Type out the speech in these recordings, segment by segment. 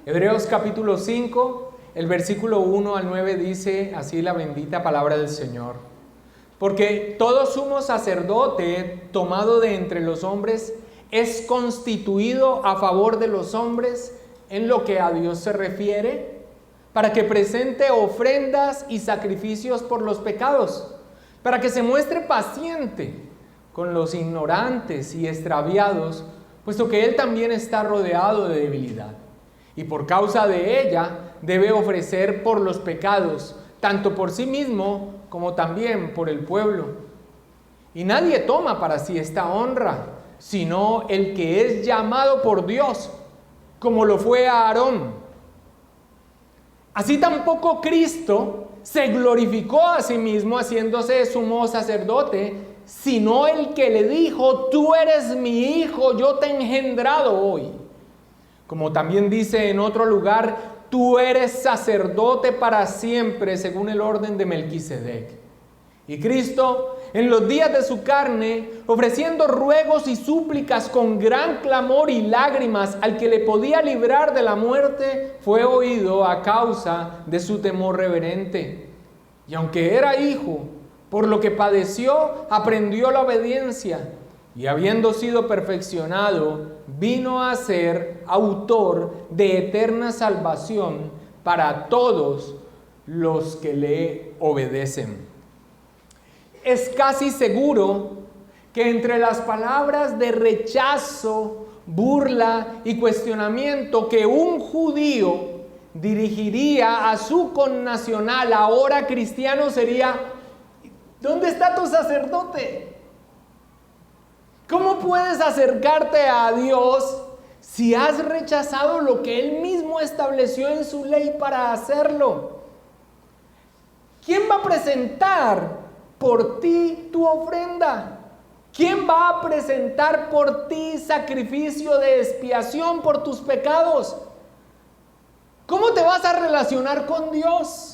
Hebreos capítulo 5, el versículo 1 al 9 dice así la bendita palabra del Señor. Porque todo sumo sacerdote tomado de entre los hombres es constituido a favor de los hombres en lo que a Dios se refiere, para que presente ofrendas y sacrificios por los pecados, para que se muestre paciente con los ignorantes y extraviados, puesto que Él también está rodeado de debilidad. Y por causa de ella debe ofrecer por los pecados, tanto por sí mismo como también por el pueblo. Y nadie toma para sí esta honra, sino el que es llamado por Dios, como lo fue Aarón. Así tampoco Cristo se glorificó a sí mismo haciéndose sumo sacerdote, sino el que le dijo: tú eres mi hijo, yo te he engendrado hoy. Como también dice en otro lugar: tú eres sacerdote para siempre según el orden de Melquisedec. Y Cristo, en los días de su carne, ofreciendo ruegos y súplicas con gran clamor y lágrimas al que le podía librar de la muerte, fue oído a causa de su temor reverente. Y aunque era hijo, por lo que padeció, aprendió la obediencia, y habiendo sido perfeccionado, vino a ser autor de eterna salvación para todos los que le obedecen. Es casi seguro que entre las palabras de rechazo, burla y cuestionamiento que un judío dirigiría a su connacional ahora cristiano sería: ¿dónde está tu sacerdote? ¿Cómo puedes acercarte a Dios si has rechazado lo que Él mismo estableció en su ley para hacerlo? ¿Quién va a presentar por ti tu ofrenda? ¿Quién va a presentar por ti sacrificio de expiación por tus pecados? ¿Cómo te vas a relacionar con Dios?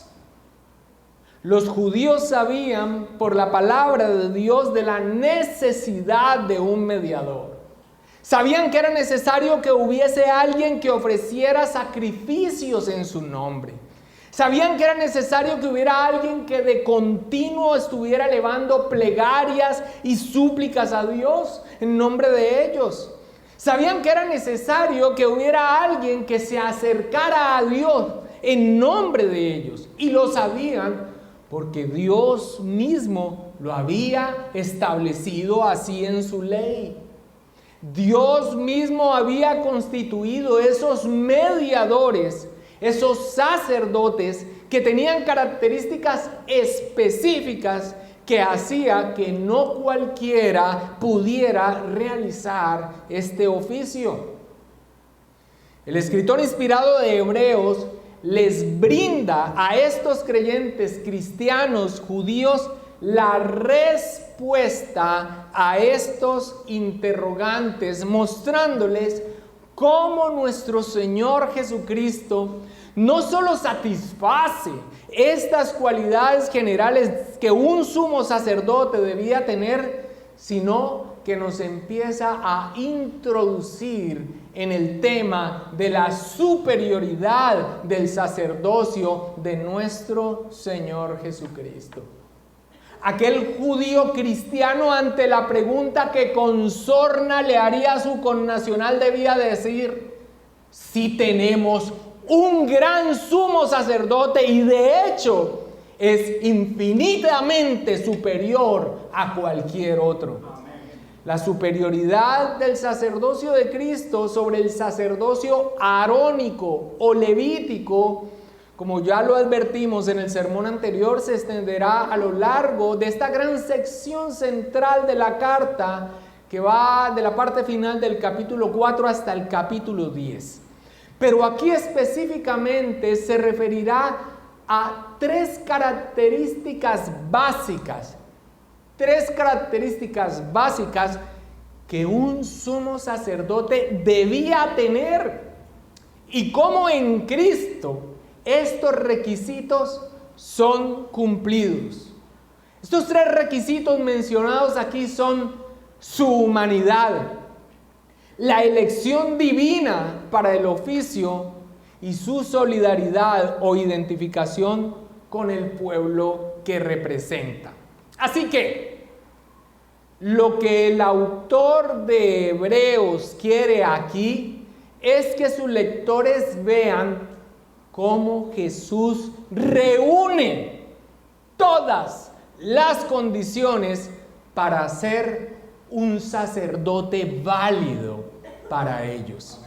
Los judíos sabían por la palabra de Dios de la necesidad de un mediador. Sabían que era necesario que hubiese alguien que ofreciera sacrificios en su nombre. Sabían que era necesario que hubiera alguien que de continuo estuviera elevando plegarias y súplicas a Dios en nombre de ellos. Sabían que era necesario que hubiera alguien que se acercara a Dios en nombre de ellos. Y lo sabían porque Dios mismo lo había establecido así en su ley. Dios mismo había constituido esos mediadores, esos sacerdotes que tenían características específicas que hacía que no cualquiera pudiera realizar este oficio. El escritor inspirado de Hebreos les brinda a estos creyentes cristianos judíos la respuesta a estos interrogantes, mostrándoles cómo nuestro Señor Jesucristo no solo satisface estas cualidades generales que un sumo sacerdote debía tener, sino que nos empieza a introducir en el tema de la superioridad del sacerdocio de nuestro Señor Jesucristo. Aquel judío cristiano, ante la pregunta que con sorna le haría a su connacional, debía decir: sí tenemos un gran sumo sacerdote, y de hecho es infinitamente superior a cualquier otro. La superioridad del sacerdocio de Cristo sobre el sacerdocio arónico o levítico, como ya lo advertimos en el sermón anterior, se extenderá a lo largo de esta gran sección central de la carta, que va de la parte final del capítulo 4 hasta el capítulo 10. Pero aquí específicamente se referirá a tres características básicas que un sumo sacerdote debía tener, y cómo en Cristo estos requisitos son cumplidos. Estos tres requisitos mencionados aquí son su humanidad, la elección divina para el oficio y su solidaridad o identificación con el pueblo que representa. Así que lo que el autor de Hebreos quiere aquí es que sus lectores vean cómo Jesús reúne todas las condiciones para ser un sacerdote válido para ellos.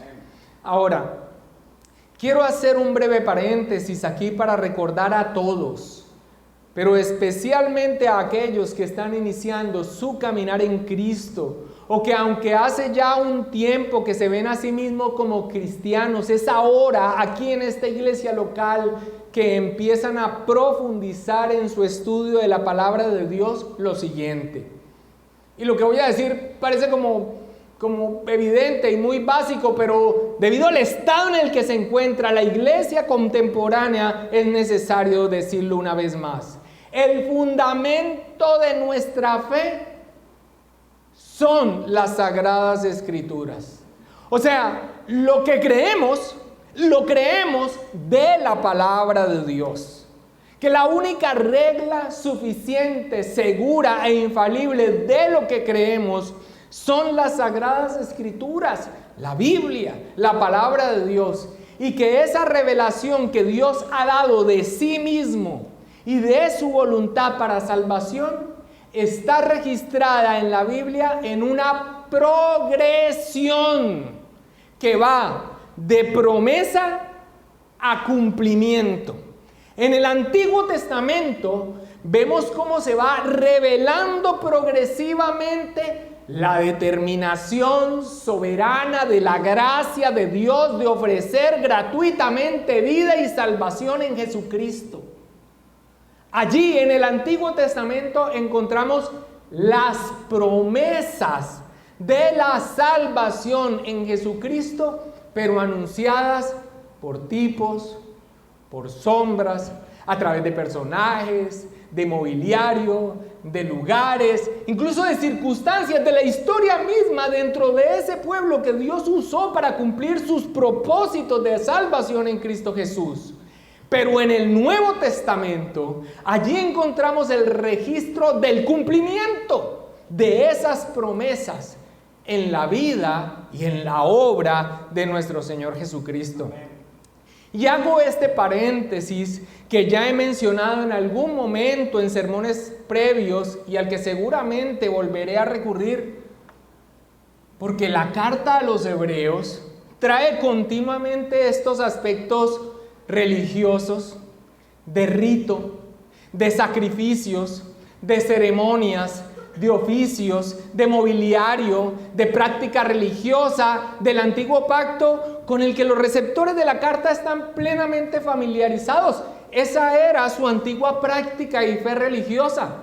Ahora, quiero hacer un breve paréntesis aquí para recordar a todos, pero especialmente a aquellos que están iniciando su caminar en Cristo, o que aunque hace ya un tiempo que se ven a sí mismos como cristianos, es ahora aquí en esta iglesia local que empiezan a profundizar en su estudio de la palabra de Dios, lo siguiente. Y lo que voy a decir parece como evidente y muy básico, pero debido al estado en el que se encuentra la iglesia contemporánea, es necesario decirlo una vez más. El fundamento de nuestra fe son las Sagradas Escrituras. O sea, lo creemos de la palabra de Dios. Que la única regla suficiente, segura e infalible de lo que creemos son las Sagradas Escrituras, la Biblia, la palabra de Dios. Y que esa revelación que Dios ha dado de sí mismo y de su voluntad para salvación está registrada en la Biblia en una progresión que va de promesa a cumplimiento. En el Antiguo Testamento vemos cómo se va revelando progresivamente la determinación soberana de la gracia de Dios de ofrecer gratuitamente vida y salvación en Jesucristo. Allí en el Antiguo Testamento encontramos las promesas de la salvación en Jesucristo, pero anunciadas por tipos, por sombras, a través de personajes, de mobiliario, de lugares, incluso de circunstancias de la historia misma dentro de ese pueblo que Dios usó para cumplir sus propósitos de salvación en Cristo Jesús. Pero en el Nuevo Testamento, allí encontramos el registro del cumplimiento de esas promesas en la vida y en la obra de nuestro Señor Jesucristo. Y hago este paréntesis que ya he mencionado en algún momento en sermones previos y al que seguramente volveré a recurrir, porque la carta a los Hebreos trae continuamente estos aspectos religiosos, de rito, de sacrificios, de ceremonias, de oficios, de mobiliario, de práctica religiosa del antiguo pacto con el que los receptores de la carta están plenamente familiarizados. Esa era su antigua práctica y fe religiosa.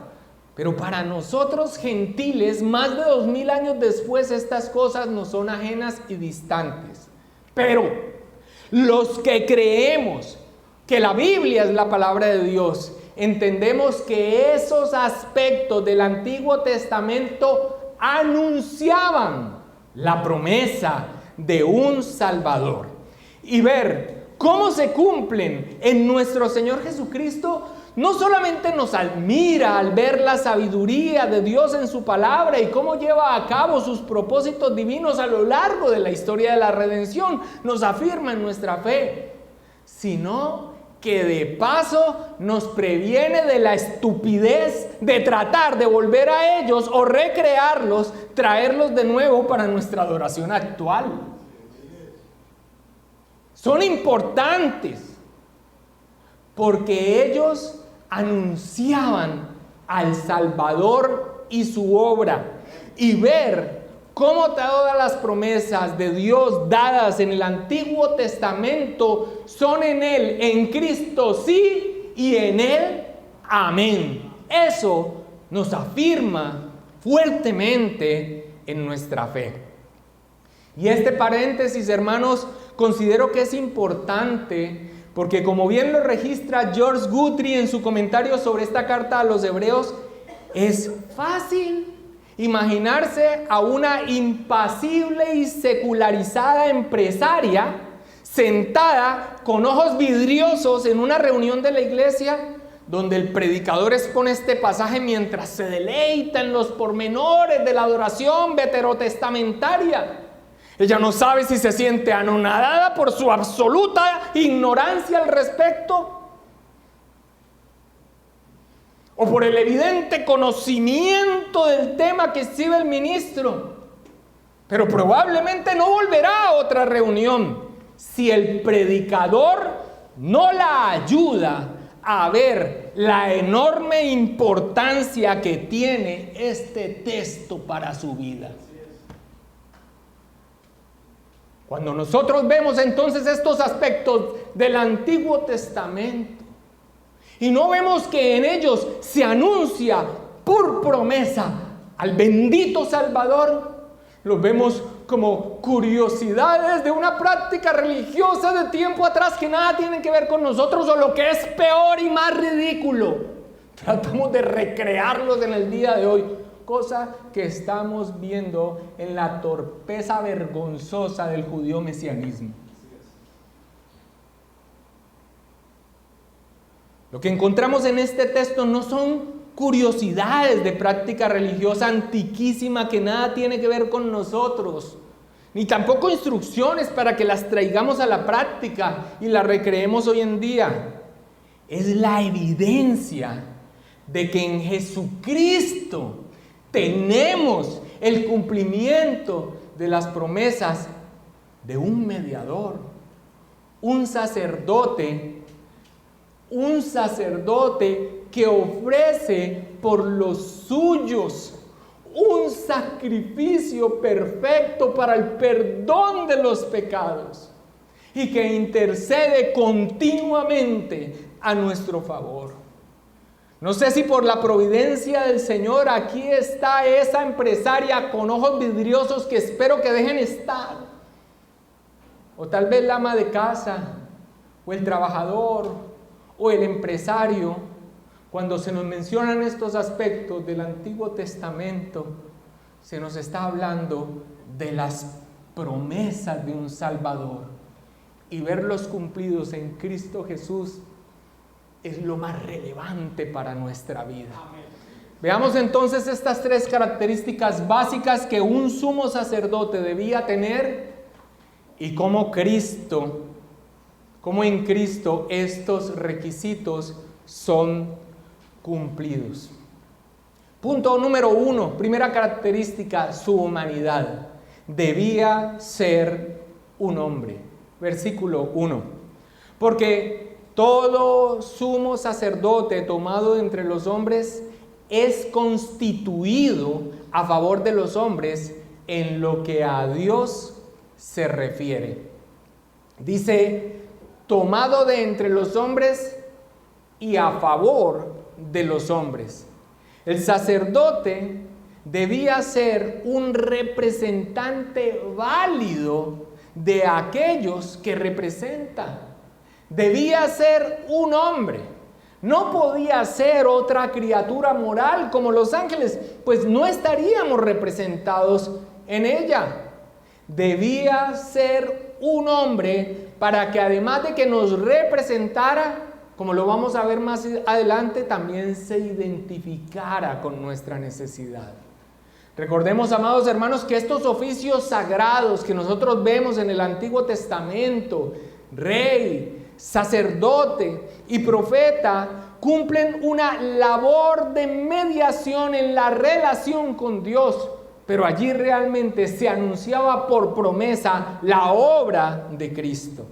Pero para nosotros gentiles, más de 2000 años después, estas cosas nos son ajenas y distantes. Pero los que creemos que la Biblia es la palabra de Dios, entendemos que esos aspectos del Antiguo Testamento anunciaban la promesa de un Salvador. Y ver cómo se cumplen en nuestro Señor Jesucristo no solamente nos admira al ver la sabiduría de Dios en su palabra y cómo lleva a cabo sus propósitos divinos a lo largo de la historia de la redención, nos afirma en nuestra fe, sino que de paso nos previene de la estupidez de tratar de volver a ellos o recrearlos, traerlos de nuevo para nuestra adoración actual. Son importantes porque ellos anunciaban al Salvador y su obra, y ver cómo todas las promesas de Dios dadas en el Antiguo Testamento son en Él, en Cristo sí y en Él amén. Eso nos afirma fuertemente en nuestra fe. Y este paréntesis, hermanos, considero que es importante porque, como bien lo registra George Guthrie en su comentario sobre esta carta a los Hebreos, es fácil imaginarse a una impasible y secularizada empresaria sentada con ojos vidriosos en una reunión de la iglesia, donde el predicador expone este pasaje mientras se deleita en los pormenores de la adoración veterotestamentaria. Ella no sabe si se siente anonadada por su absoluta ignorancia al respecto, o por el evidente conocimiento del tema que exhibe el ministro. Pero probablemente no volverá a otra reunión si el predicador no la ayuda a ver la enorme importancia que tiene este texto para su vida. Cuando nosotros vemos entonces estos aspectos del Antiguo Testamento y no vemos que en ellos se anuncia por promesa al bendito Salvador, los vemos como curiosidades de una práctica religiosa de tiempo atrás que nada tiene que ver con nosotros, o lo que es peor y más ridículo, tratamos de recrearlos en el día de hoy, cosa que estamos viendo en la torpeza vergonzosa del judío mesianismo. Lo que encontramos en este texto no son curiosidades de práctica religiosa antiquísima que nada tiene que ver con nosotros, ni tampoco instrucciones para que las traigamos a la práctica y las recreemos hoy en día. Es la evidencia de que en Jesucristo tenemos el cumplimiento de las promesas de un mediador, un sacerdote que ofrece por los suyos un sacrificio perfecto para el perdón de los pecados y que intercede continuamente a nuestro favor. No sé si por la providencia del Señor aquí está esa empresaria con ojos vidriosos que espero que dejen estar, o tal vez la ama de casa, o el trabajador, o el empresario. Cuando se nos mencionan estos aspectos del Antiguo Testamento, se nos está hablando de las promesas de un Salvador, y verlos cumplidos en Cristo Jesús es lo más relevante para nuestra vida. Amén. Veamos entonces estas tres características básicas que un sumo sacerdote debía tener, y cómo en Cristo estos requisitos son cumplidos. Punto número 1, primera característica, su humanidad. Debía ser un hombre. Versículo 1. Porque todo sumo sacerdote tomado entre los hombres es constituido a favor de los hombres en lo que a Dios se refiere. Dice, tomado de entre los hombres y a favor de los hombres. El sacerdote debía ser un representante válido de aquellos que representa. Debía ser un hombre. No podía ser otra criatura moral como los ángeles, pues no estaríamos representados en ella. Debía ser un hombre para que además de que nos representara, como lo vamos a ver más adelante, también se identificara con nuestra necesidad. Recordemos, amados hermanos, que estos oficios sagrados que nosotros vemos en el Antiguo Testamento, rey, sacerdote y profeta, cumplen una labor de mediación en la relación con Dios, pero allí realmente se anunciaba por promesa la obra de Cristo.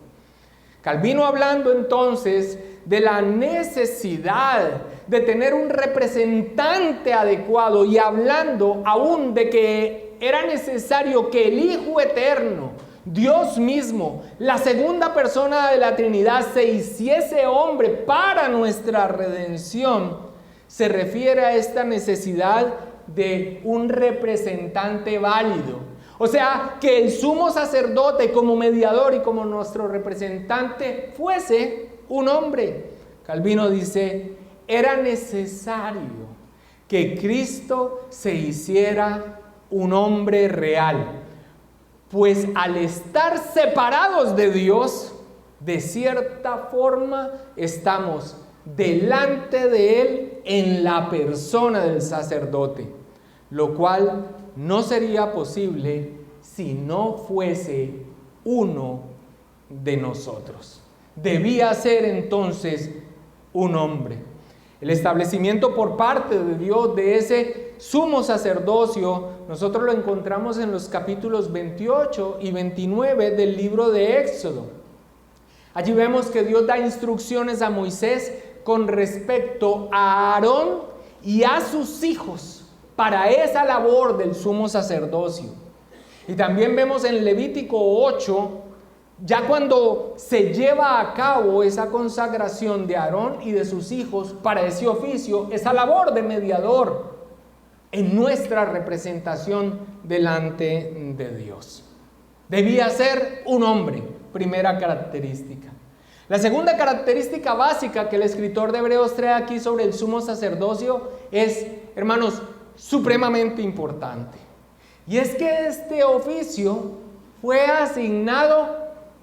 Calvino, hablando entonces de la necesidad de tener un representante adecuado, y hablando aún de que era necesario que el Hijo Eterno, Dios mismo, la segunda persona de la Trinidad, se hiciese hombre para nuestra redención, se refiere a esta necesidad de un representante válido. O sea, que el sumo sacerdote como mediador y como nuestro representante fuese un hombre. Calvino dice, era necesario que Cristo se hiciera un hombre real. Pues al estar separados de Dios, de cierta forma estamos delante de Él en la persona del sacerdote, lo cual no sería posible si no fuese uno de nosotros. Debía ser entonces un hombre. El establecimiento por parte de Dios de ese sumo sacerdocio, nosotros lo encontramos en los capítulos 28 y 29 del libro de Éxodo. Allí vemos que Dios da instrucciones a Moisés con respecto a Aarón y a sus hijos para esa labor del sumo sacerdocio. Y también vemos en Levítico 8, ya cuando se lleva a cabo esa consagración de Aarón y de sus hijos para ese oficio, esa labor de mediador en nuestra representación delante de Dios. Debía ser un hombre, primera característica. La segunda característica básica que el escritor de Hebreos trae aquí sobre el sumo sacerdocio es, hermanos, supremamente importante. Y es que este oficio fue asignado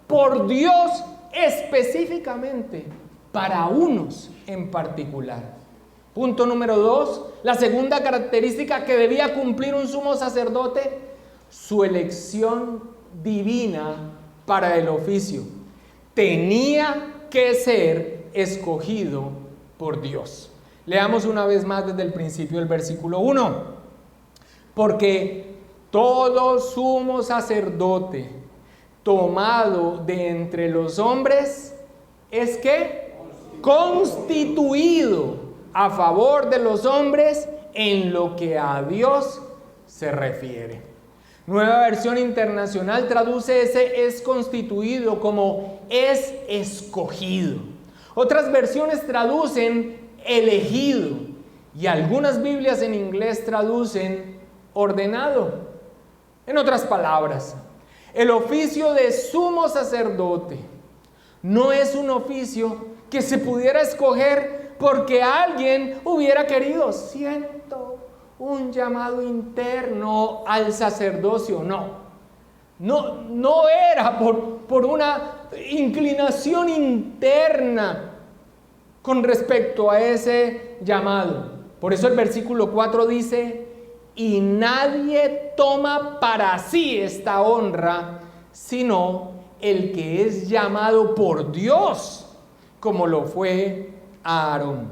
por Dios específicamente para unos en particular. Punto número 2, la segunda característica que debía cumplir un sumo sacerdote, su elección divina para el oficio. Tenía que ser escogido por Dios. Leamos una vez más desde el principio el versículo 1. Porque todo sumo sacerdote tomado de entre los hombres es que constituido a favor de los hombres en lo que a Dios se refiere. Nueva Versión Internacional traduce ese es constituido como es escogido. Otras versiones traducen elegido y algunas Biblias en inglés traducen ordenado. En otras palabras, el oficio de sumo sacerdote no es un oficio que se pudiera escoger porque alguien hubiera querido. Siento un llamado interno al sacerdocio. No era por una inclinación interna con respecto a ese llamado. Por eso el versículo 4 dice: y nadie toma para sí esta honra, sino el que es llamado por Dios, como lo fue Aarón.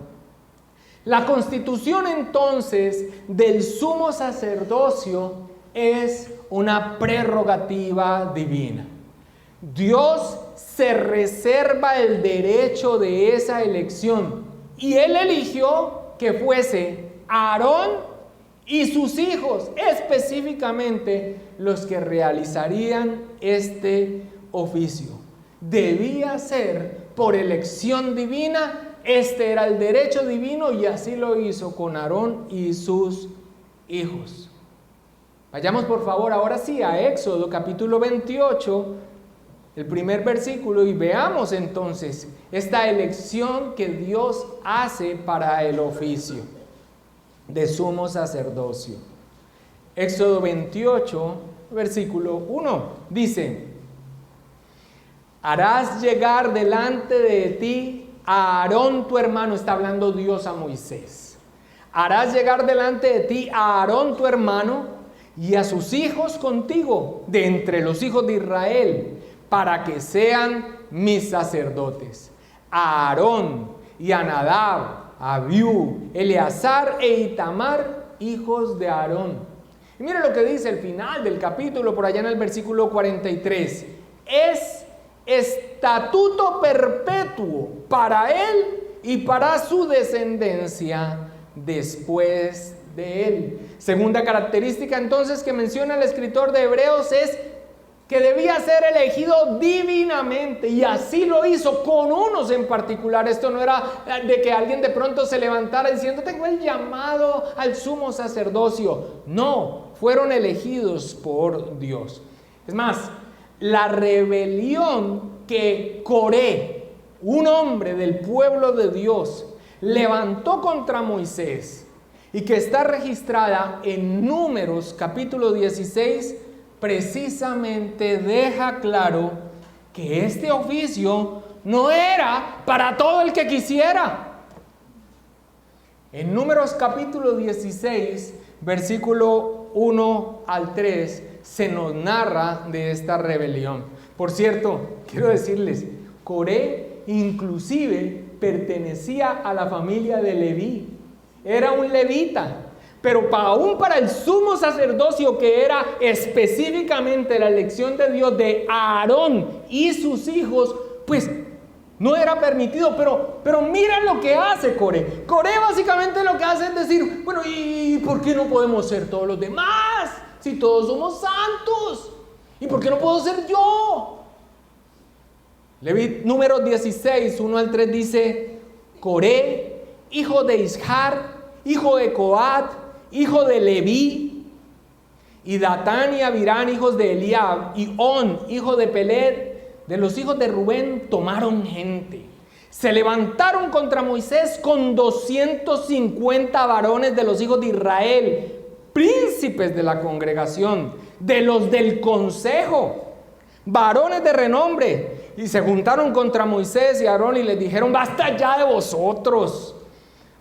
La constitución entonces del sumo sacerdocio es una prerrogativa divina. Dios se reserva el derecho de esa elección y Él eligió que fuese Aarón y sus hijos, específicamente los que realizarían este oficio. Debía ser por elección divina. Este era el derecho divino y así lo hizo con Aarón y sus hijos. Vayamos por favor ahora sí a Éxodo capítulo 28, el primer versículo, y veamos entonces esta elección que Dios hace para el oficio de sumo sacerdocio. Éxodo 28, versículo 1, dice: harás llegar delante de ti a Aarón tu hermano. Está hablando Dios a Moisés. Harás llegar delante de ti a Aarón tu hermano y a sus hijos contigo de entre los hijos de Israel, para que sean mis sacerdotes. A Aarón y a Nadab, a Abiú, Eleazar e Itamar, hijos de Aarón. Y mire lo que dice el final del capítulo, por allá en el versículo 43. Es estatuto perpetuo para él y para su descendencia después de él. Segunda característica entonces que menciona el escritor de Hebreos es que debía ser elegido divinamente, y así lo hizo con unos en particular. Esto no era de que alguien de pronto se levantara diciendo: tengo el llamado al sumo sacerdocio. No, fueron elegidos por Dios. Es más, la rebelión que Coré, un hombre del pueblo de Dios, levantó contra Moisés y que está registrada en Números capítulo 16, precisamente deja claro que este oficio no era para todo el que quisiera. En Números capítulo 16, versículo 1 al 3, se nos narra de esta rebelión. Por cierto, quiero decirles, Coré inclusive pertenecía a la familia de Leví. Era un levita, pero aún para el sumo sacerdocio, que era específicamente la elección de Dios de Aarón y sus hijos, pues no era permitido. Pero miren lo que hace Coré. Coré básicamente lo que hace es decir, bueno, ¿y por qué no podemos ser todos los demás? Si todos somos santos. ¿Y por qué no puedo ser yo? Números 16, 1 al 3 dice: Coré, hijo de Ishar, hijo de Coat, hijo de Leví, y Datán y Abirán, hijos de Eliab, y On, hijo de Pelet, de los hijos de Rubén, tomaron gente. Se levantaron contra Moisés con 250 varones de los hijos de Israel, príncipes de la congregación, de los del consejo, varones de renombre, y se juntaron contra Moisés y Aarón y les dijeron: basta ya de vosotros,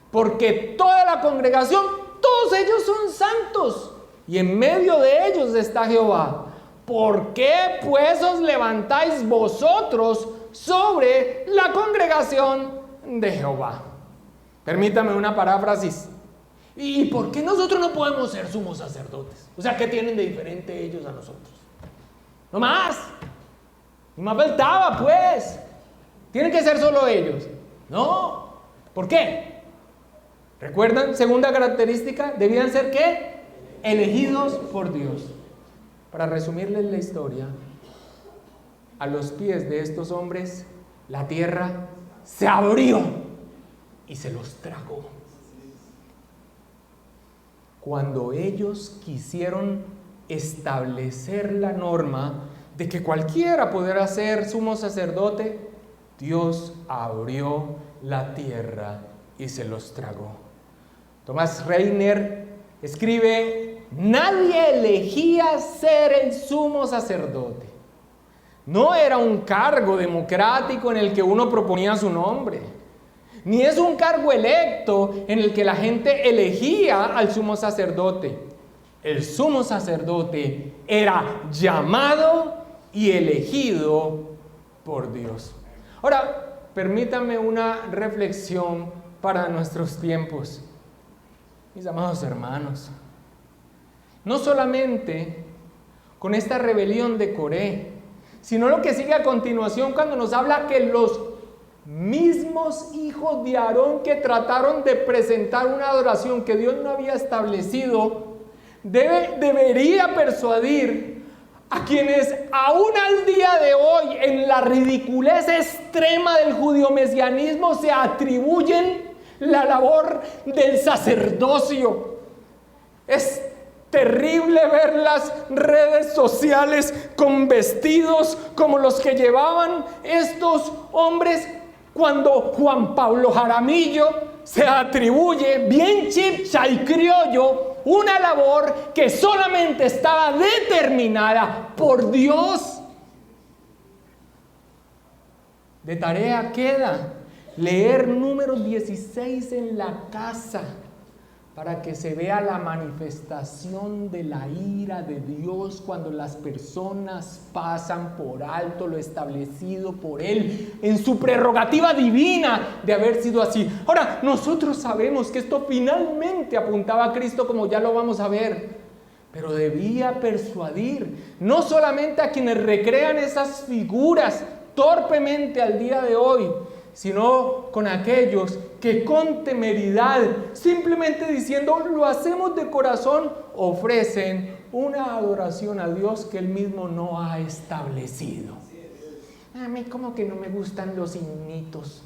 porque toda la congregación, todos ellos son santos, y en medio de ellos está Jehová. ¿Por qué pues os levantáis vosotros sobre la congregación de Jehová? Permítame una paráfrasis. ¿Y por qué nosotros no podemos ser sumos sacerdotes? O sea, ¿qué tienen de diferente ellos a nosotros? No más. Y más faltaba, pues. Tienen que ser solo ellos. No. ¿Por qué? ¿Recuerdan? Segunda característica, debían ser ¿qué? Elegidos por Dios. Para resumirles la historia, a los pies de estos hombres, la tierra se abrió y se los tragó. Cuando ellos quisieron establecer la norma de que cualquiera pudiera ser sumo sacerdote, Dios abrió la tierra y se los tragó. Thomas Reiner escribe: nadie elegía ser el sumo sacerdote. No era un cargo democrático en el que uno proponía su nombre, ni es un cargo electo en el que la gente elegía al sumo sacerdote. El sumo sacerdote era llamado y elegido por Dios. Ahora, permítame una reflexión para nuestros tiempos. Mis amados hermanos, no solamente con esta rebelión de Coré, sino lo que sigue a continuación cuando nos habla que los mismos hijos de Aarón que trataron de presentar una adoración que Dios no había establecido, debería persuadir a quienes aún al día de hoy, en la ridiculez extrema del judio-mesianismo, se atribuyen la labor del sacerdocio. Es terrible ver las redes sociales con vestidos como los que llevaban estos hombres, cuando Juan Pablo Jaramillo se atribuye, bien chipcha y criollo, una labor que solamente estaba determinada por Dios. De tarea queda leer Números 16 en la casa, para que se vea la manifestación de la ira de Dios cuando las personas pasan por alto lo establecido por Él en su prerrogativa divina de haber sido así. Ahora, nosotros sabemos que esto finalmente apuntaba a Cristo, como ya lo vamos a ver, pero debía persuadir no solamente a quienes recrean esas figuras torpemente al día de hoy, sino con aquellos que con temeridad, simplemente diciendo lo hacemos de corazón, ofrecen una adoración a Dios que Él mismo no ha establecido. A mí como que no me gustan los himnitos.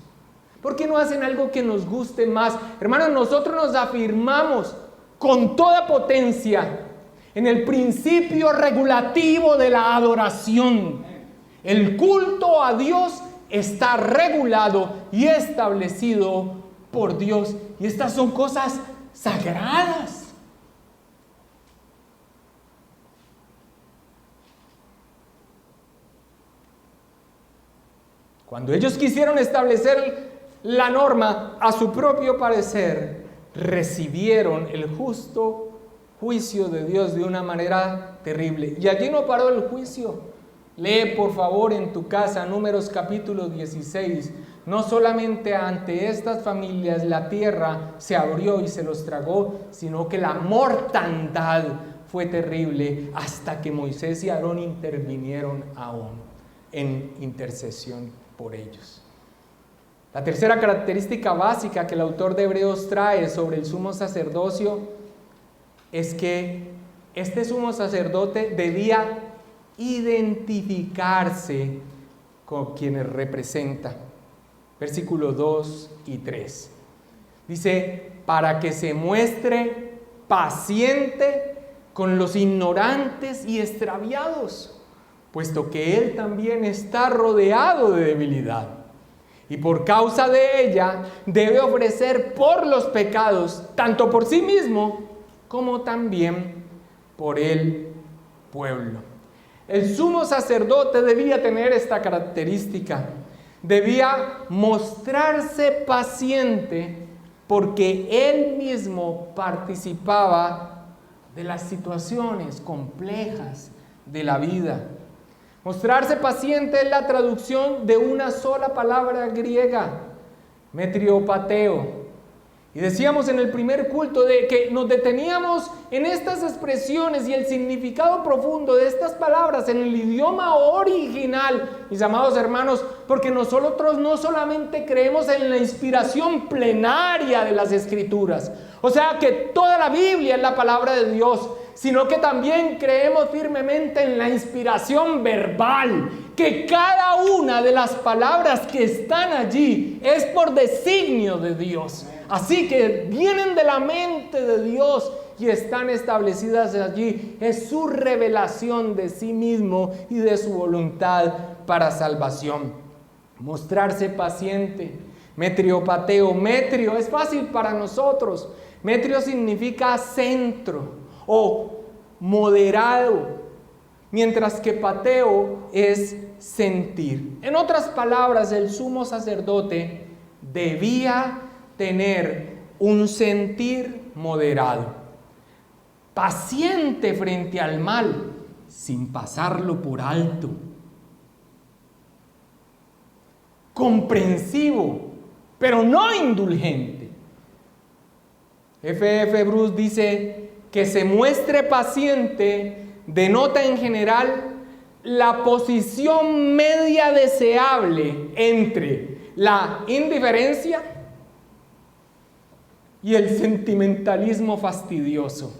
¿Por qué no hacen algo que nos guste más? Hermanos, nosotros nos afirmamos con toda potencia en el principio regulativo de la adoración. El culto a Dios está regulado y establecido por Dios. Y estas son cosas sagradas. Cuando ellos quisieron establecer la norma a su propio parecer, recibieron el justo juicio de Dios de una manera terrible. Y allí no paró el juicio. Lee por favor en tu casa Números capítulo 16. No solamente ante estas familias la tierra se abrió y se los tragó, sino que la mortandad fue terrible hasta que Moisés y Aarón intervinieron aún en intercesión por ellos. La tercera característica básica que el autor de Hebreos trae sobre el sumo sacerdocio es que este sumo sacerdote debía identificarse con quienes representa. Versículos 2 y 3. Dice, para que se muestre paciente con los ignorantes y extraviados, puesto que él también está rodeado de debilidad. Y por causa de ella debe ofrecer por los pecados, tanto por sí mismo como también por el pueblo. El sumo sacerdote debía tener esta característica. Debía mostrarse paciente porque él mismo participaba de las situaciones complejas de la vida. Mostrarse paciente es la traducción de una sola palabra griega, metriopateo. Y decíamos en el primer culto de que nos deteníamos en estas expresiones y el significado profundo de estas palabras en el idioma original, mis amados hermanos, porque nosotros no solamente creemos en la inspiración plenaria de las Escrituras, o sea que toda la Biblia es la palabra de Dios, sino que también creemos firmemente en la inspiración verbal, que cada una de las palabras que están allí es por designio de Dios. Así que vienen de la mente de Dios y están establecidas allí. Es su revelación de sí mismo y de su voluntad para salvación. Mostrarse paciente. Metriopateo. Metrio es fácil para nosotros. Metrio significa centro o moderado, mientras que pateo es sentir. En otras palabras, el sumo sacerdote debía tener un sentir moderado, paciente frente al mal, sin pasarlo por alto, comprensivo, pero no indulgente. F.F. Bruce dice que se muestre paciente denota en general la posición media deseable entre la indiferencia y el sentimentalismo fastidioso.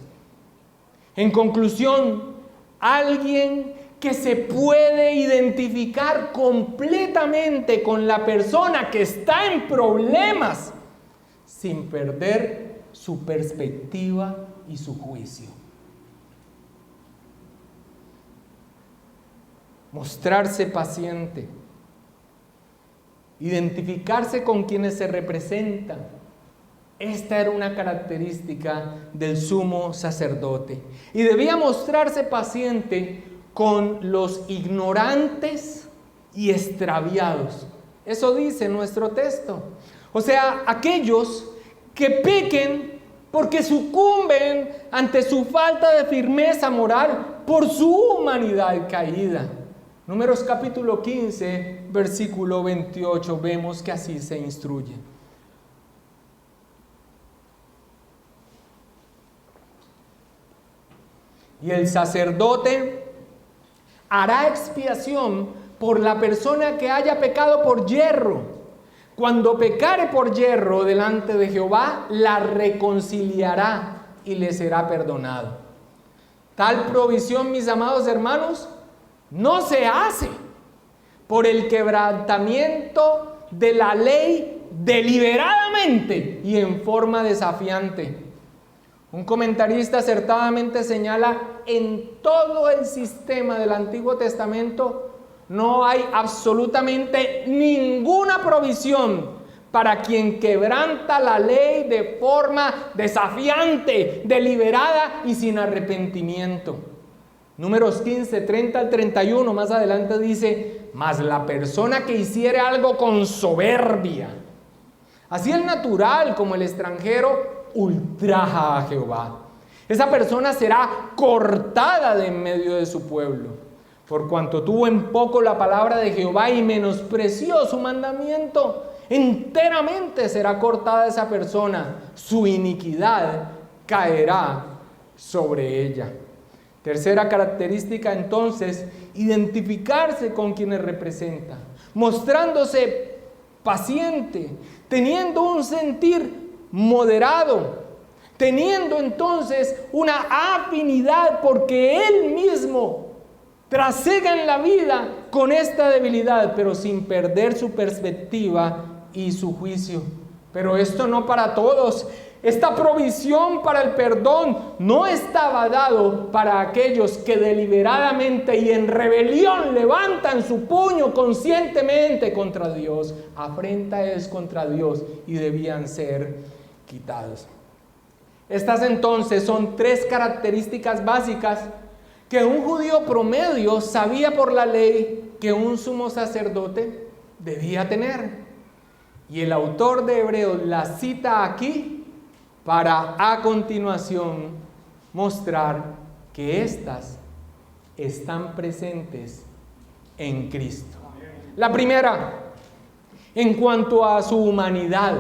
En conclusión, alguien que se puede identificar completamente con la persona que está en problemas sin perder su perspectiva y su juicio. Mostrarse paciente, identificarse con quienes se representan. Esta era una característica del sumo sacerdote. Y debía mostrarse paciente con los ignorantes y extraviados. Eso dice nuestro texto. O sea, aquellos que pequen porque sucumben ante su falta de firmeza moral por su humanidad caída. Números capítulo 15, versículo 28, vemos que así se instruye. Y el sacerdote hará expiación por la persona que haya pecado por yerro. Cuando pecare por yerro delante de Jehová, la reconciliará y le será perdonado. Tal provisión, mis amados hermanos, no se hace por el quebrantamiento de la ley deliberadamente y en forma desafiante. Un comentarista acertadamente señala, en todo el sistema del Antiguo Testamento no hay absolutamente ninguna provisión para quien quebranta la ley de forma desafiante, deliberada y sin arrepentimiento. Números 15, 30 al 31, más adelante dice: mas la persona que hiciere algo con soberbia, así el natural como el extranjero, ultraja a Jehová. Esa persona será cortada de en medio de su pueblo, por cuanto tuvo en poco la palabra de Jehová y menospreció su mandamiento. Enteramente será cortada esa persona, su iniquidad caerá sobre ella. Tercera característica entonces, identificarse con quienes representa, mostrándose paciente, teniendo un sentir moderado, teniendo entonces una afinidad porque él mismo trasiega en la vida con esta debilidad, pero sin perder su perspectiva y su juicio. Pero esto no para todos. Esta provisión para el perdón no estaba dado para aquellos que deliberadamente y en rebelión levantan su puño conscientemente contra Dios. Afrenta es contra Dios y debían ser quitados. Estas entonces son tres características básicas que un judío promedio sabía por la ley que un sumo sacerdote debía tener. Y el autor de Hebreos las cita aquí para a continuación mostrar que éstas están presentes en Cristo. La primera, en cuanto a su humanidad,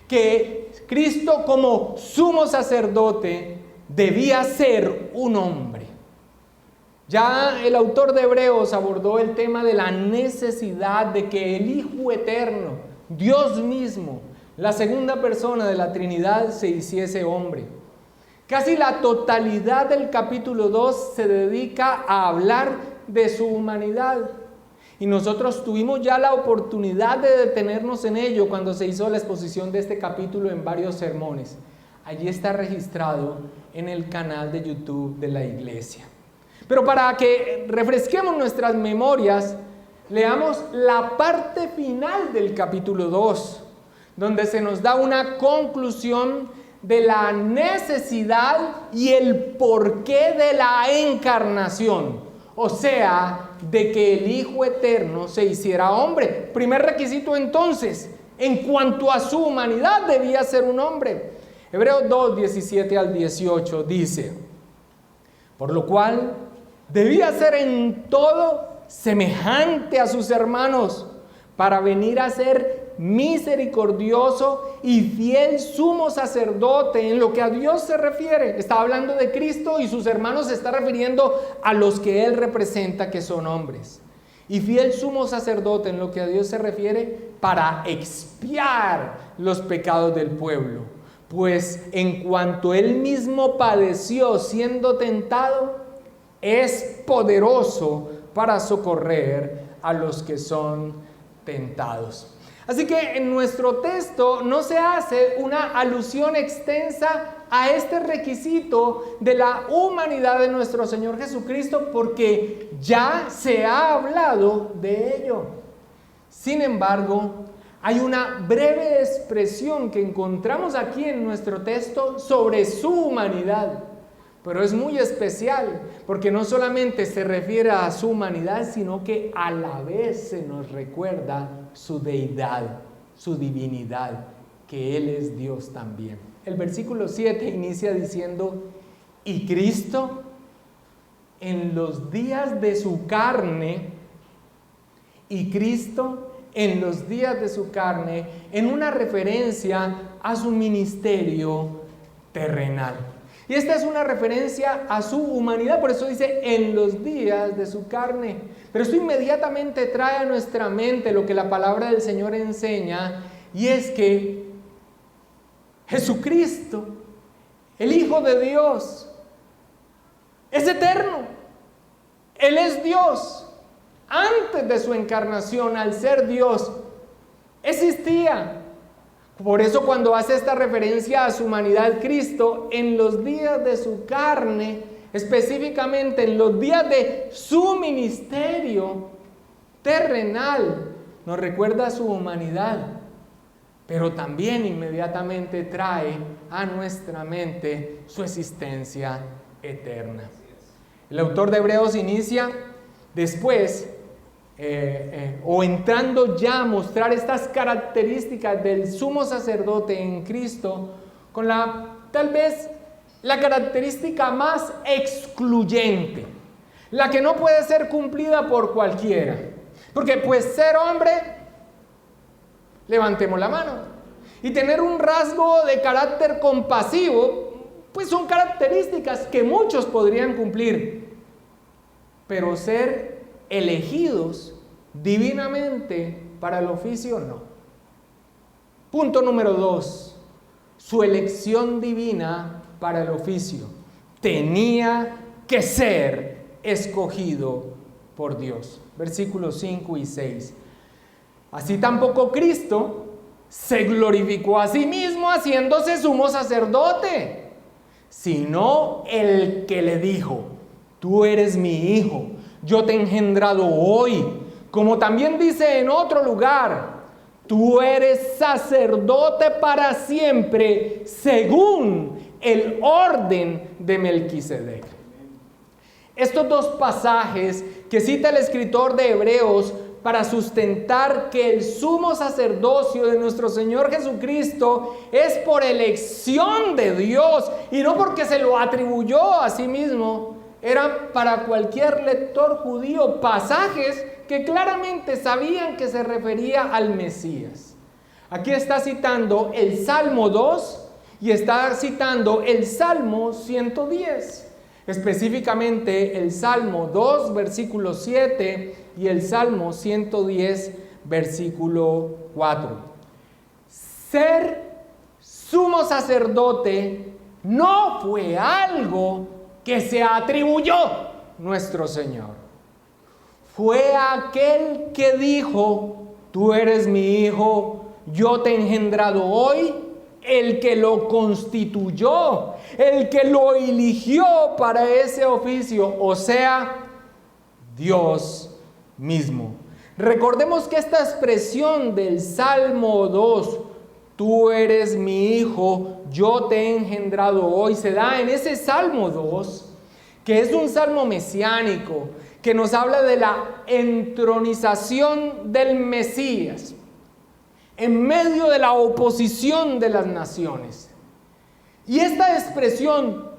que Cristo como sumo sacerdote debía ser un hombre. Ya el autor de Hebreos abordó el tema de la necesidad de que el Hijo Eterno, Dios mismo, la segunda persona de la Trinidad, se hiciese hombre. Casi la totalidad del capítulo 2 se dedica a hablar de su humanidad. Y nosotros tuvimos ya la oportunidad de detenernos en ello cuando se hizo la exposición de este capítulo en varios sermones. Allí está registrado en el canal de YouTube de la iglesia. Pero para que refresquemos nuestras memorias, leamos la parte final del capítulo 2, donde se nos da una conclusión de la necesidad y el porqué de la encarnación. O sea, de que el Hijo Eterno se hiciera hombre. Primer requisito entonces, en cuanto a su humanidad, debía ser un hombre. Hebreos 2, 17 al 18 dice: por lo cual debía ser en todo semejante a sus hermanos, para venir a ser misericordioso y fiel sumo sacerdote en lo que a Dios se refiere. Está hablando de Cristo y sus hermanos se está refiriendo a los que Él representa, que son hombres. Y fiel sumo sacerdote en lo que a Dios se refiere, para expiar los pecados del pueblo. Pues en cuanto Él mismo padeció siendo tentado, es poderoso para socorrer a los que son tentados. Así que en nuestro texto no se hace una alusión extensa a este requisito de la humanidad de nuestro Señor Jesucristo, porque ya se ha hablado de ello. Sin embargo, hay una breve expresión que encontramos aquí en nuestro texto sobre su humanidad. Pero es muy especial, porque no solamente se refiere a su humanidad, sino que a la vez se nos recuerda su deidad, su divinidad, que Él es Dios también. El versículo 7 inicia diciendo: y Cristo en los días de su carne, en una referencia a su ministerio terrenal. Y esta es una referencia a su humanidad, por eso dice en los días de su carne. Pero esto inmediatamente trae a nuestra mente lo que la palabra del Señor enseña, y es que Jesucristo, el Hijo de Dios, es eterno. Él es Dios. Antes de su encarnación, al ser Dios, existía. Por eso cuando hace esta referencia a su humanidad, Cristo, en los días de su carne, específicamente en los días de su ministerio terrenal, nos recuerda su humanidad, pero también inmediatamente trae a nuestra mente su existencia eterna. El autor de Hebreos inicia después, o entrando ya a mostrar estas características del sumo sacerdote en Cristo, con tal vez la característica más excluyente, la que no puede ser cumplida por cualquiera. Porque pues ser hombre, levantemos la mano, y tener un rasgo de carácter compasivo, pues son características que muchos podrían cumplir, pero ser elegidos divinamente para el oficio, no. Punto número 2, su elección divina para el oficio tenía que ser escogido por Dios. Versículos 5 y 6. Así tampoco Cristo se glorificó a sí mismo haciéndose sumo sacerdote, sino el que le dijo: tú eres mi hijo, yo te he engendrado hoy. Como también dice en otro lugar: tú eres sacerdote para siempre, según el orden de Melquisedec. Estos dos pasajes que cita el escritor de Hebreos para sustentar que el sumo sacerdocio de nuestro Señor Jesucristo es por elección de Dios y no porque se lo atribuyó a sí mismo, eran para cualquier lector judío pasajes que claramente sabían que se refería al Mesías. Aquí está citando el Salmo 2 y está citando el Salmo 110. Específicamente el Salmo 2, versículo 7 y el Salmo 110, versículo 4. Ser sumo sacerdote no fue algo que se atribuyó nuestro Señor. Fue aquel que dijo: tú eres mi hijo, yo te he engendrado hoy, el que lo constituyó, el que lo eligió para ese oficio, o sea, Dios mismo. Recordemos que esta expresión del Salmo 2, tú eres mi hijo, yo te he engendrado hoy, se da en ese Salmo 2, que es un salmo mesiánico, que nos habla de la entronización del Mesías en medio de la oposición de las naciones. Y esta expresión,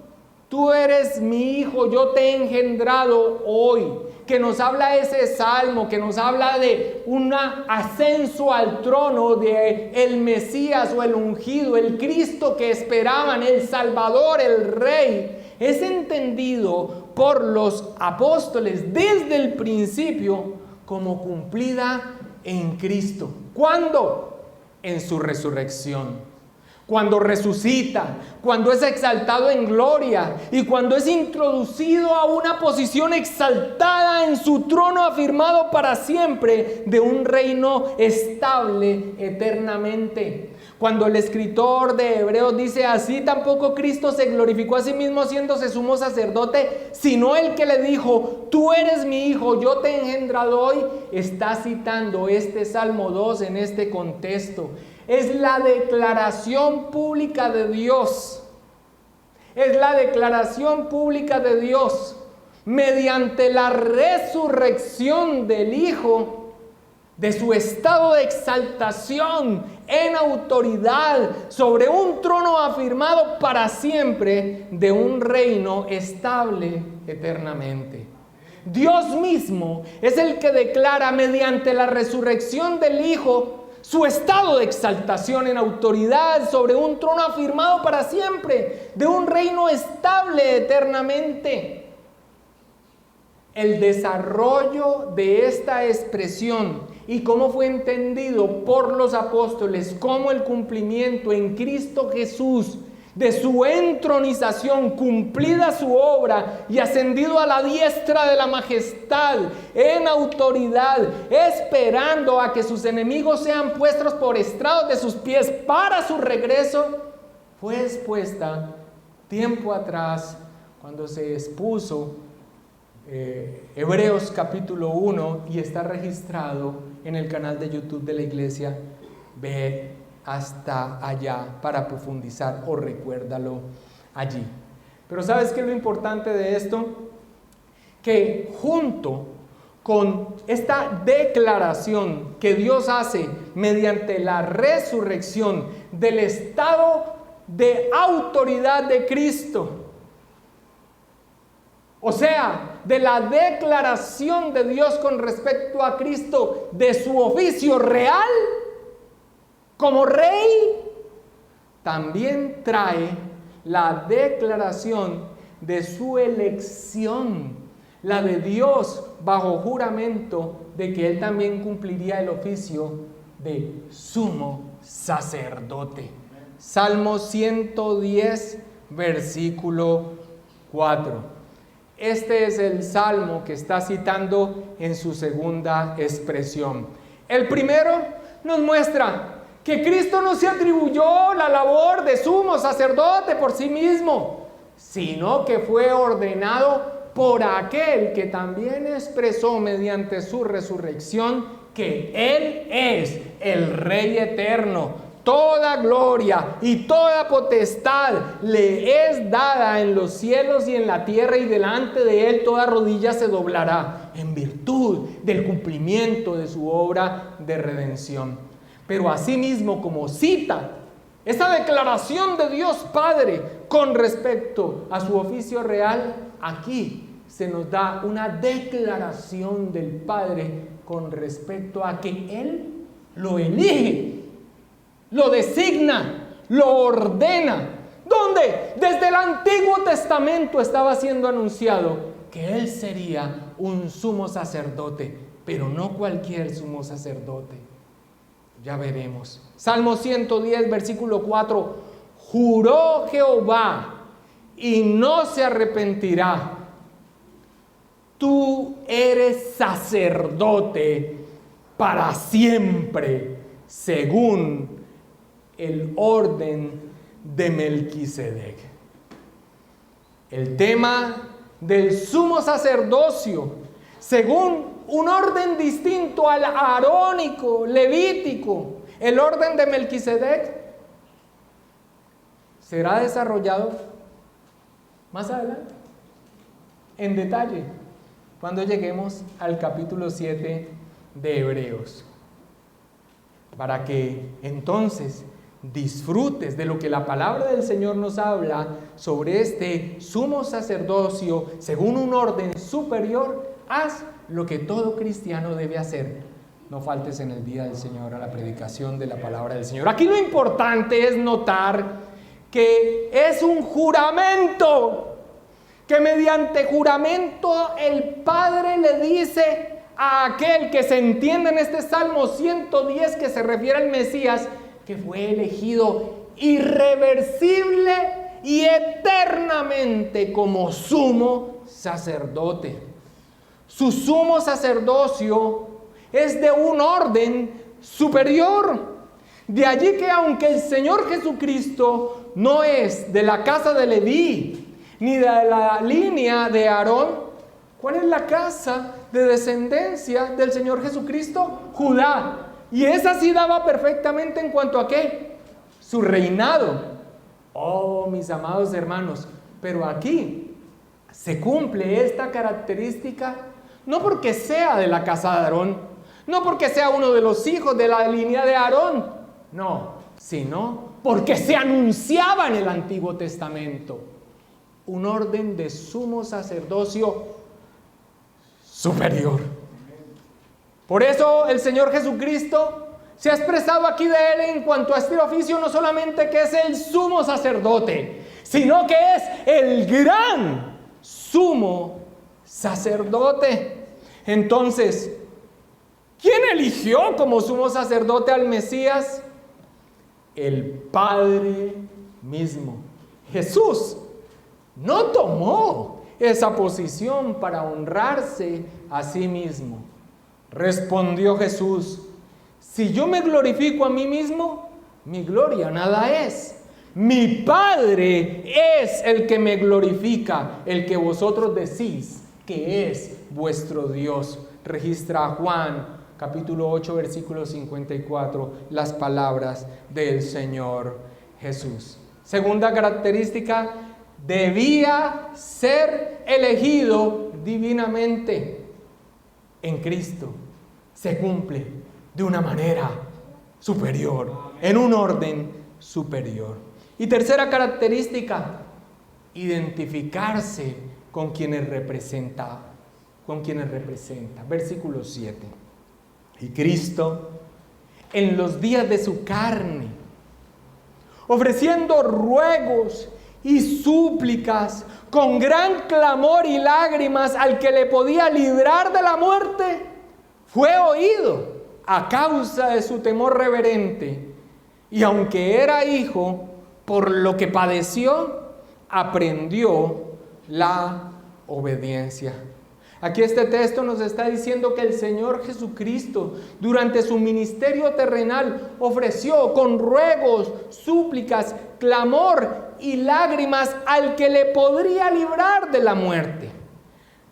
tú eres mi hijo, yo te he engendrado hoy, que nos habla ese salmo, que nos habla de un ascenso al trono de el Mesías o el ungido, el Cristo que esperaban, el Salvador, el Rey, es entendido por los apóstoles desde el principio como cumplida en Cristo. ¿Cuándo? En su resurrección. Cuando resucita, cuando es exaltado en gloria y cuando es introducido a una posición exaltada en su trono afirmado para siempre de un reino estable eternamente. Cuando el escritor de Hebreos dice: así tampoco Cristo se glorificó a sí mismo haciéndose sumo sacerdote, sino el que le dijo: tú eres mi hijo, yo te he engendrado hoy, está citando este Salmo 2 en este contexto. Es la declaración pública de Dios. Es la declaración pública de Dios mediante la resurrección del Hijo, de su estado de exaltación en autoridad sobre un trono afirmado para siempre de un reino estable eternamente. Dios mismo es el que declara mediante la resurrección del Hijo su estado de exaltación en autoridad sobre un trono afirmado para siempre, de un reino estable eternamente. El desarrollo de esta expresión y cómo fue entendido por los apóstoles como el cumplimiento en Cristo Jesús de su entronización, cumplida su obra y ascendido a la diestra de la majestad en autoridad, esperando a que sus enemigos sean puestos por estrados de sus pies para su regreso, fue expuesta tiempo atrás cuando se expuso Hebreos capítulo 1 y está registrado en el canal de YouTube de la iglesia. Ve hasta allá para profundizar o recuérdalo allí. Pero ¿sabes qué es lo importante de esto? que junto con esta declaración que Dios hace mediante la resurrección del estado de autoridad de Cristo, o sea, de la declaración de Dios con respecto a Cristo, de su oficio real como rey, también trae la declaración de su elección, la de Dios bajo juramento de que Él también cumpliría el oficio de sumo sacerdote. Salmo 110, versículo 4. Este es el salmo que está citando en su segunda expresión. El primero nos muestra que Cristo no se atribuyó la labor de sumo sacerdote por sí mismo, sino que fue ordenado por aquel que también expresó mediante su resurrección que Él es el Rey eterno. Toda gloria y toda potestad le es dada en los cielos y en la tierra, y delante de Él toda rodilla se doblará en virtud del cumplimiento de su obra de redención. Pero asimismo, como cita esta declaración de Dios Padre con respecto a su oficio real, aquí se nos da una declaración del Padre con respecto a que Él lo elige, lo designa, lo ordena, donde desde el Antiguo Testamento estaba siendo anunciado que Él sería un sumo sacerdote, pero no cualquier sumo sacerdote. Ya veremos. Salmo 110, versículo 4. Juró Jehová y no se arrepentirá. Tú eres sacerdote para siempre, según el orden de Melquisedec. El tema del sumo sacerdocio, según un orden distinto al arónico, levítico, el orden de Melquisedec, será desarrollado más adelante, en detalle, cuando lleguemos al capítulo 7 de Hebreos, para que entonces disfrutes de lo que la palabra del Señor nos habla sobre este sumo sacerdocio según un orden superior. Haz lo que todo cristiano debe hacer. No faltes en el día del Señor a la predicación de la palabra del Señor. Aquí lo importante es notar que es un juramento, que mediante juramento el Padre le dice a aquel que se entiende en este Salmo 110 que se refiere al Mesías, que fue elegido irreversible y eternamente como sumo sacerdote. Su sumo sacerdocio es de un orden superior. De allí que aunque el Señor Jesucristo no es de la casa de Leví, ni de la línea de Aarón, ¿cuál es la casa de descendencia del Señor Jesucristo? Judá. Y esa sí daba perfectamente en cuanto a ¿qué? Su reinado. Oh, mis amados hermanos, pero aquí se cumple esta característica no porque sea de la casa de Aarón, no porque sea uno de los hijos de la línea de Aarón, no, sino porque se anunciaba en el Antiguo Testamento un orden de sumo sacerdocio superior. Por eso el Señor Jesucristo se ha expresado aquí de Él en cuanto a este oficio, no solamente que es el sumo sacerdote, sino que es el gran sumo sacerdote. Entonces, ¿quién eligió como sumo sacerdote al Mesías? El Padre mismo. Jesús no tomó esa posición para honrarse a sí mismo. Respondió Jesús: si yo me glorifico a mí mismo, mi gloria nada es. Mi Padre es el que me glorifica, el que vosotros decís que es vuestro Dios. Registra Juan capítulo 8 versículo 54 las palabras del Señor Jesús. Segunda característica, debía ser elegido divinamente en Cristo se cumple de una manera superior, en un orden superior. Y tercera característica, identificarse con quienes representa. Versículo 7. Y Cristo, en los días de su carne, ofreciendo ruegos y súplicas con gran clamor y lágrimas al que le podía librar de la muerte, fue oído a causa de su temor reverente, y aunque era hijo, por lo que padeció, aprendió la obediencia. Aquí este texto nos está diciendo que el Señor Jesucristo, durante su ministerio terrenal, ofreció con ruegos, súplicas, clamor y lágrimas al que le podría librar de la muerte.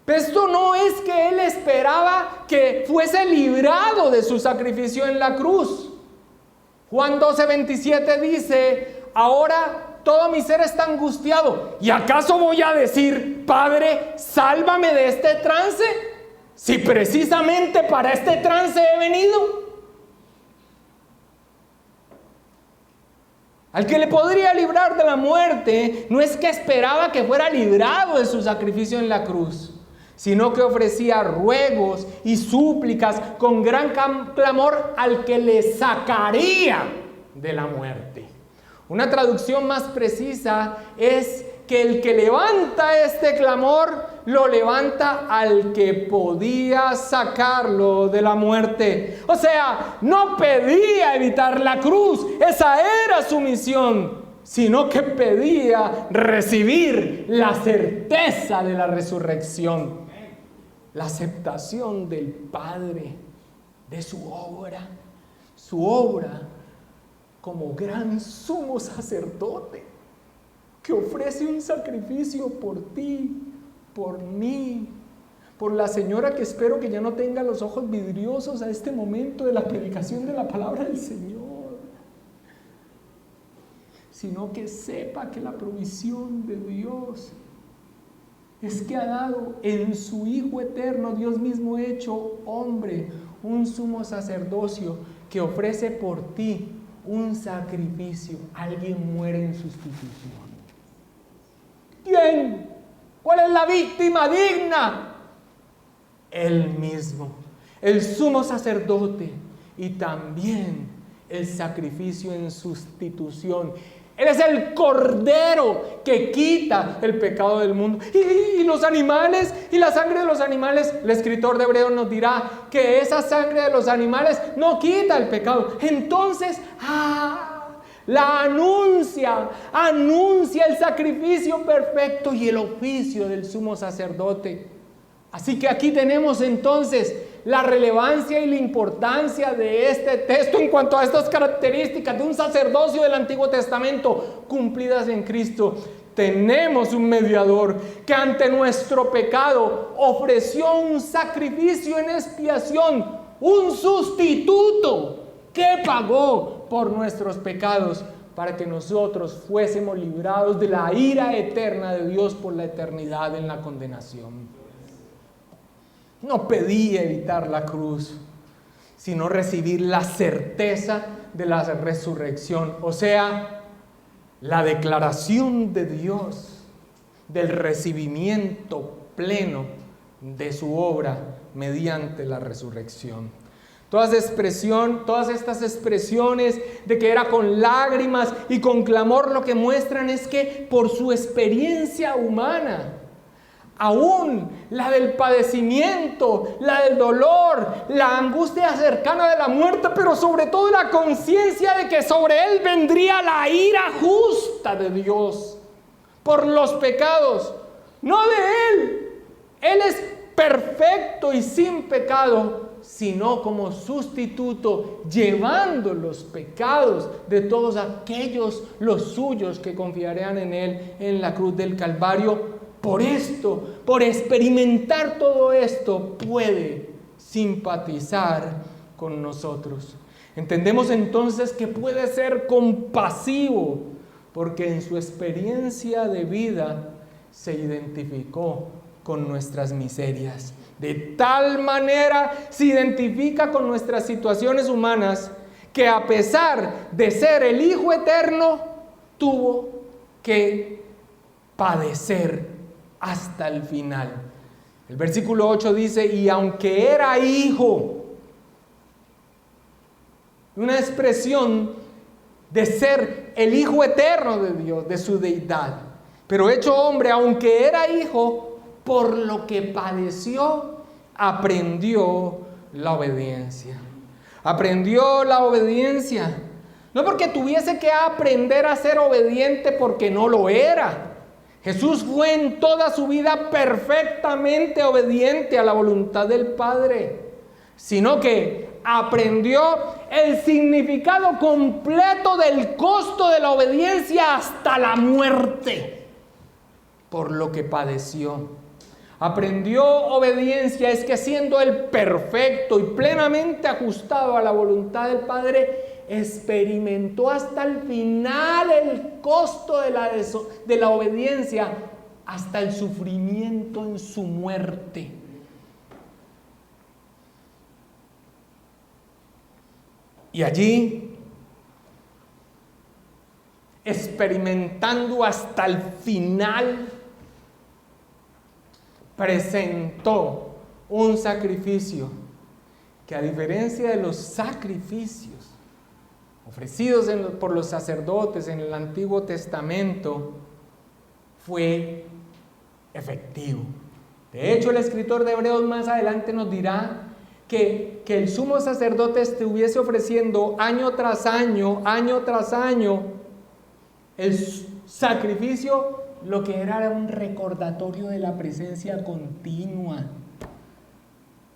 Pero esto no es que Él esperaba que fuese librado de su sacrificio en la cruz. Juan 12:27 dice: ahora todo mi ser está angustiado. ¿Y acaso voy a decir, Padre, sálvame de este trance? Si precisamente para este trance he venido. Al que le podría librar de la muerte, no es que esperaba que fuera librado de su sacrificio en la cruz, sino que ofrecía ruegos y súplicas con gran clamor al que le sacaría de la muerte. Una traducción más precisa es que el que levanta este clamor, lo levanta al que podía sacarlo de la muerte. O sea, no pedía evitar la cruz, esa era su misión, sino que pedía recibir la certeza de la resurrección, la aceptación del Padre de su obra como gran sumo sacerdote que ofrece un sacrificio por ti, por mí, por la señora que espero que ya no tenga los ojos vidriosos a este momento de la predicación de la palabra del Señor, sino que sepa que la provisión de Dios es que ha dado en su Hijo eterno, Dios mismo hecho hombre, un sumo sacerdocio que ofrece por ti un sacrificio. Alguien muere en sustitución. ¿Quién? ¿Cuál es la víctima digna? Él mismo, el sumo sacerdote, y también el sacrificio en sustitución. Él es el cordero que quita el pecado del mundo. Y los animales, y la sangre de los animales, el escritor de Hebreos nos dirá que esa sangre de los animales no quita el pecado. Entonces, la anuncia el sacrificio perfecto y el oficio del sumo sacerdote. Así que aquí tenemos entonces la relevancia y la importancia de este texto en cuanto a estas características de un sacerdocio del Antiguo Testamento cumplidas en Cristo. Tenemos un mediador que ante nuestro pecado ofreció un sacrificio en expiación, un sustituto que pagó por nuestros pecados para que nosotros fuésemos librados de la ira eterna de Dios por la eternidad en la condenación. No pedí evitar la cruz, sino recibir la certeza de la resurrección, o sea, la declaración de Dios del recibimiento pleno de su obra mediante la resurrección. Todas estas expresiones de que era con lágrimas y con clamor, lo que muestran es que por su experiencia humana, aún la del padecimiento, la del dolor, la angustia cercana de la muerte, pero sobre todo la conciencia de que sobre él vendría la ira justa de Dios por los pecados, no de él. Él es perfecto y sin pecado, sino como sustituto, llevando los pecados de todos aquellos, los suyos, que confiarían en él en la cruz del Calvario. Por esto, por experimentar todo esto, puede simpatizar con nosotros. Entendemos entonces que puede ser compasivo, porque en su experiencia de vida se identificó con nuestras miserias. De tal manera se identifica con nuestras situaciones humanas que a pesar de ser el Hijo eterno, tuvo que padecer hasta el final. El versículo 8 dice, y aunque era hijo, una expresión de ser el Hijo eterno de Dios, de su deidad, pero hecho hombre, aunque era hijo, por lo que padeció, aprendió la obediencia. Aprendió la obediencia. No porque tuviese que aprender a ser obediente porque no lo era. Jesús fue en toda su vida perfectamente obediente a la voluntad del Padre, sino que aprendió el significado completo del costo de la obediencia hasta la muerte, por lo que padeció. Aprendió obediencia, es que siendo él perfecto y plenamente ajustado a la voluntad del Padre, experimentó hasta el final el costo de la obediencia, hasta el sufrimiento en su muerte. Y allí, experimentando hasta el final, presentó un sacrificio que, a diferencia de los sacrificios ofrecidos por los sacerdotes en el Antiguo Testamento, fue efectivo. De hecho, el escritor de Hebreos más adelante nos dirá que el sumo sacerdote estuviese ofreciendo año tras año, el sacrificio, lo que era un recordatorio de la presencia continua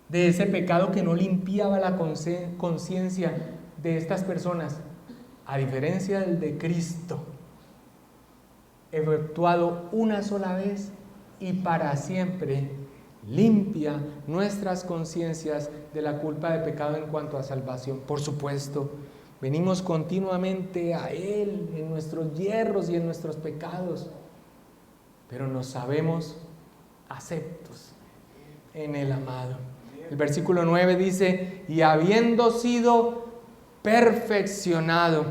de ese pecado que no limpiaba la conciencia de estas personas, a diferencia del de Cristo, efectuado una sola vez y para siempre, limpia nuestras conciencias de la culpa de pecado en cuanto a salvación. Por supuesto, venimos continuamente a Él en nuestros yerros y en nuestros pecados, pero nos sabemos aceptos en el amado. El versículo 9 dice, y habiendo sido perfeccionado.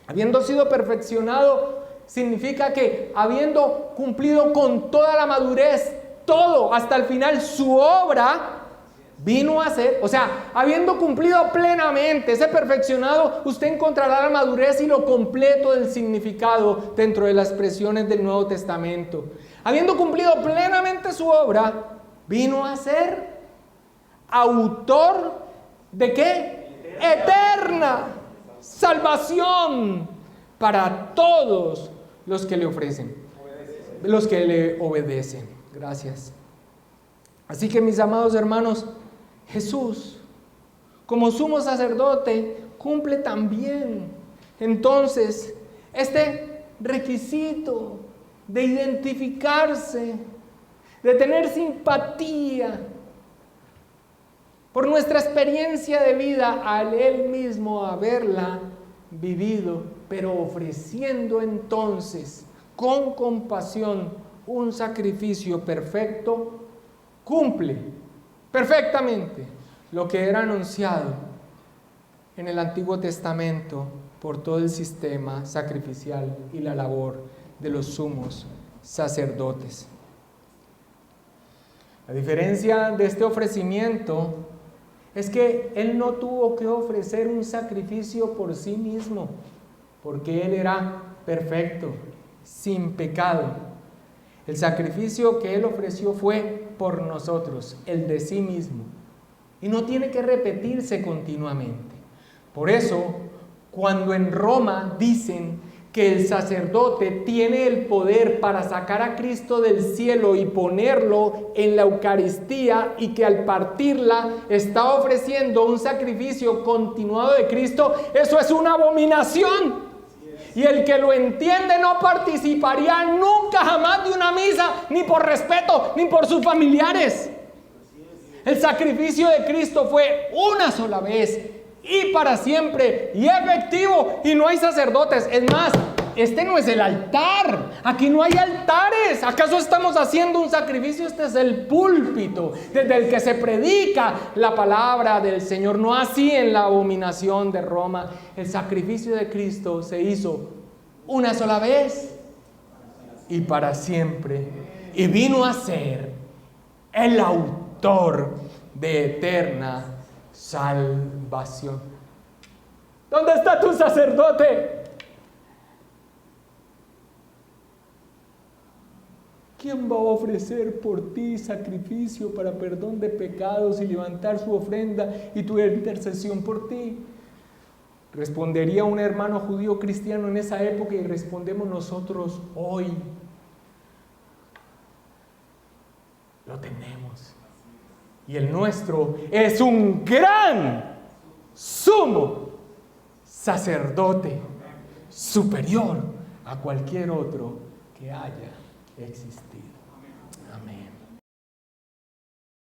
Habiendo sido perfeccionado significa que habiendo cumplido con toda la madurez, todo hasta el final, su obra vino a ser, o sea, habiendo cumplido plenamente ese perfeccionado, usted encontrará la madurez y lo completo del significado dentro de las expresiones del Nuevo Testamento. Habiendo cumplido plenamente su obra, vino a ser autor ¿de qué? Eterna salvación para todos los que le ofrecen, los que le obedecen. Gracias. Así que, mis amados hermanos, Jesús, como sumo sacerdote, cumple también entonces este requisito de identificarse, de tener simpatía por nuestra experiencia de vida, al Él mismo haberla vivido, pero ofreciendo entonces con compasión un sacrificio perfecto, cumple perfectamente lo que era anunciado en el Antiguo Testamento por todo el sistema sacrificial y la labor de los sumos sacerdotes. La diferencia de este ofrecimiento es que Él no tuvo que ofrecer un sacrificio por sí mismo, porque Él era perfecto, sin pecado. El sacrificio que Él ofreció fue por nosotros, el de sí mismo, y no tiene que repetirse continuamente. Por eso, cuando en Roma dicen que el sacerdote tiene el poder para sacar a Cristo del cielo y ponerlo en la Eucaristía, y que al partirla está ofreciendo un sacrificio continuado de Cristo, eso es una abominación. Y el que lo entiende no participaría nunca jamás de una misa, ni por respeto, ni por sus familiares. El sacrificio de Cristo fue una sola vez y para siempre y efectivo, y no hay sacerdotes. Es más, este no es el altar. Aquí no hay altares. ¿Acaso estamos haciendo un sacrificio? Este es el púlpito desde el que se predica la palabra del Señor. No así en la abominación de Roma. El sacrificio de Cristo se hizo una sola vez y para siempre. Y vino a ser el autor de eterna salvación. ¿Dónde está tu sacerdote? ¿Quién va a ofrecer por ti sacrificio para perdón de pecados y levantar su ofrenda y tu intercesión por ti? Respondería un hermano judío cristiano en esa época y respondemos nosotros hoy. Lo tenemos. Y el nuestro es un gran sumo sacerdote superior a cualquier otro que haya existido.